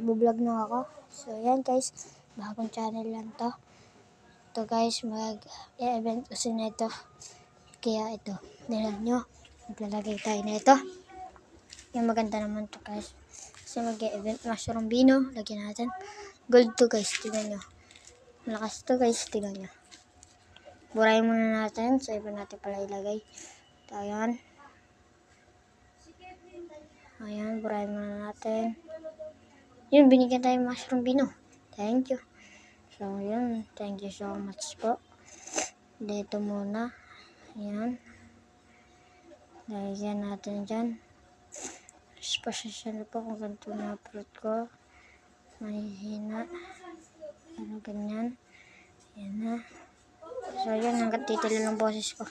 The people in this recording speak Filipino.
Nagbo-vlog na ako. So, yan guys. Bagong channel lang to. Ito guys, mag-event kasi na ito. Kaya ito, nilan nyo. Maglalagay tayo na ito. Yung maganda naman to guys. Kasi mag-event mushroom bino. Lagyan natin. Gold to guys, tignan nyo. Malakas to guys, tignan nyo. Burahin muna natin. So, iba natin pala ilagay. Ito, ayan. Ayan, burahin muna natin. Yun, binigyan tayo mushroom bino. Thank you. So, yun. Thank you so much po. Dito muna. Ayan. Lagyan natin dyan. Pasensya na po kung ganito na-upload ko. Mahihina. Ano ganyan. Ayan na. So, yun. Hanggang dito lang ang boses ko.